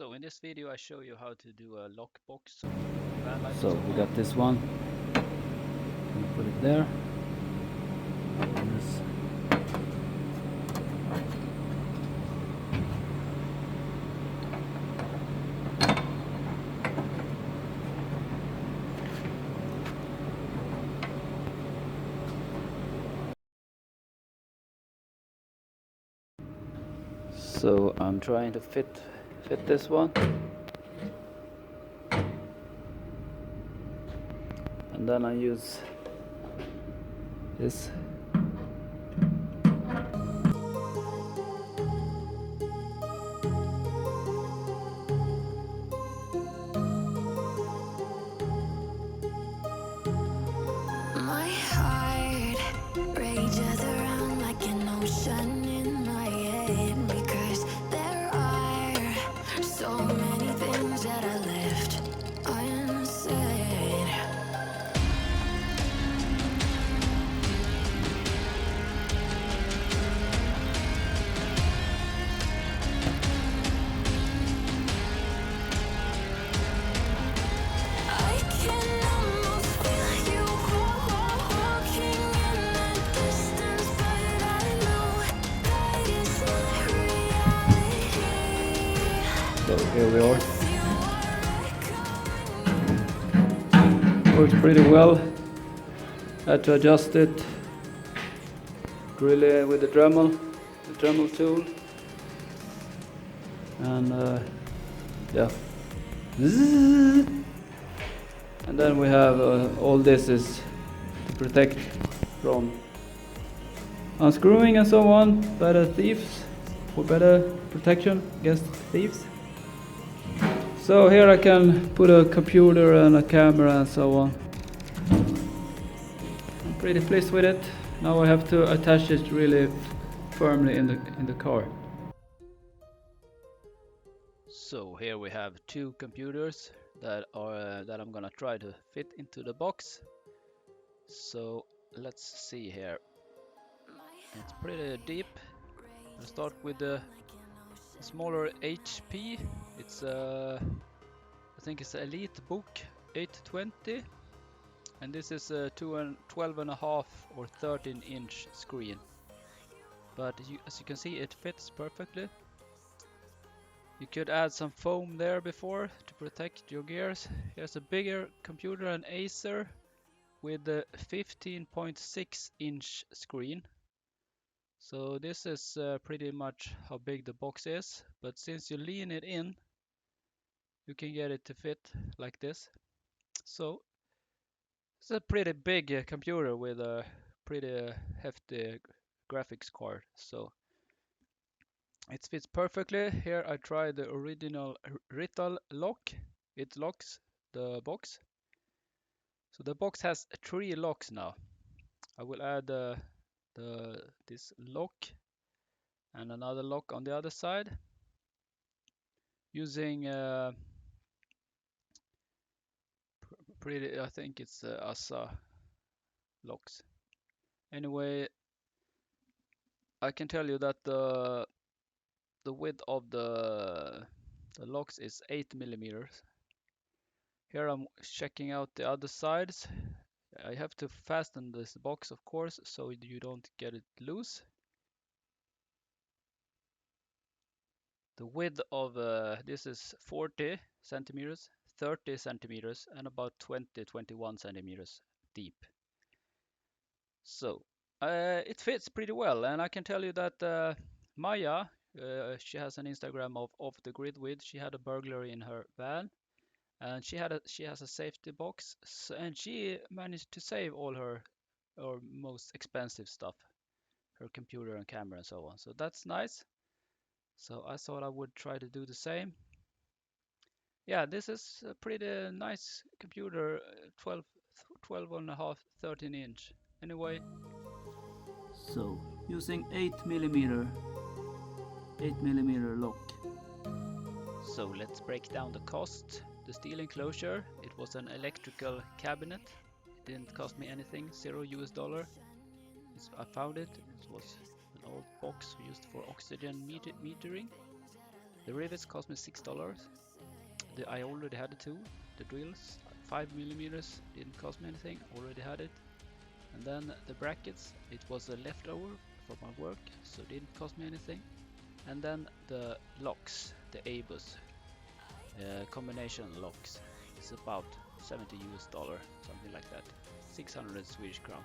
So in this video I show you how to do a lockbox. Vanlife. So we got this one. Gonna put it there. This. So I'm trying to fit this one, and then I use this. My heart rages around like an ocean in my head, because there are so many things that I left unsaid. I can almost feel you walking in the distance, but I know that is not reality. So here we are. You are Works pretty well. Had to adjust it really with the Dremel tool, and yeah. And then we have all this is to protect from unscrewing and so on, better thieves, for better protection against thieves. So here I can put a computer and a camera and so on. I'm pretty pleased with it. Now I have to attach it really firmly in the car. So here we have two computers that I'm gonna try to fit into the box. So let's see here. It's pretty deep. I'll start with the smaller HP. It's I think it's Elitebook 820, and this is a 12.5 or 13-inch screen. But as you can see, it fits perfectly. You could add some foam there before to protect your gears. Here's a bigger computer, an Acer with a 15.6-inch screen. So this is pretty much how big the box is, but since you lean it in, you can get it to fit like this. So it's a pretty big computer with a pretty hefty graphics card. So it fits perfectly. Here I tried the original Rittal lock. It locks the box. So the box has 3 locks now. I will add this lock and another lock on the other side using I think it's Acer locks. Anyway, I can tell you that the width of the locks is 8 millimeters. Here I'm checking out the other sides. I have to fasten this box, of course, so you don't get it loose. The width of this is 40 centimeters, 30 centimeters, and about 21 centimeters deep. So it fits pretty well, and I can tell you that Maya, she has an Instagram of Off the Grid with. She had a burglary in her van, and she has a safety box, and she managed to save all her most expensive stuff, her computer and camera and so on. So that's nice. So I thought I would try to do the same. Yeah, this is a pretty nice computer, 12 and a half, 13 inch. Anyway. So using 8mm lock. So let's break down the cost. The steel enclosure, it was an electrical cabinet. It didn't cost me anything, $0 US. I found it. It was an old box used for oxygen metering. The rivets cost me $6. I already had the two. The drills, 5mm, didn't cost me anything, already had it. And then the brackets, it was a leftover from my work, so it didn't cost me anything. And then the locks, the ABUS, combination locks, it's about $70 US, something like that, 600 Swedish crown.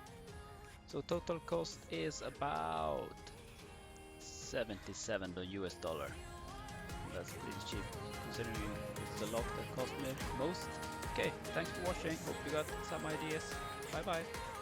So total cost is about $77 US. That's pretty cheap considering it's the lock that cost me most. Okay, thanks for watching, hope you got some ideas. Bye bye.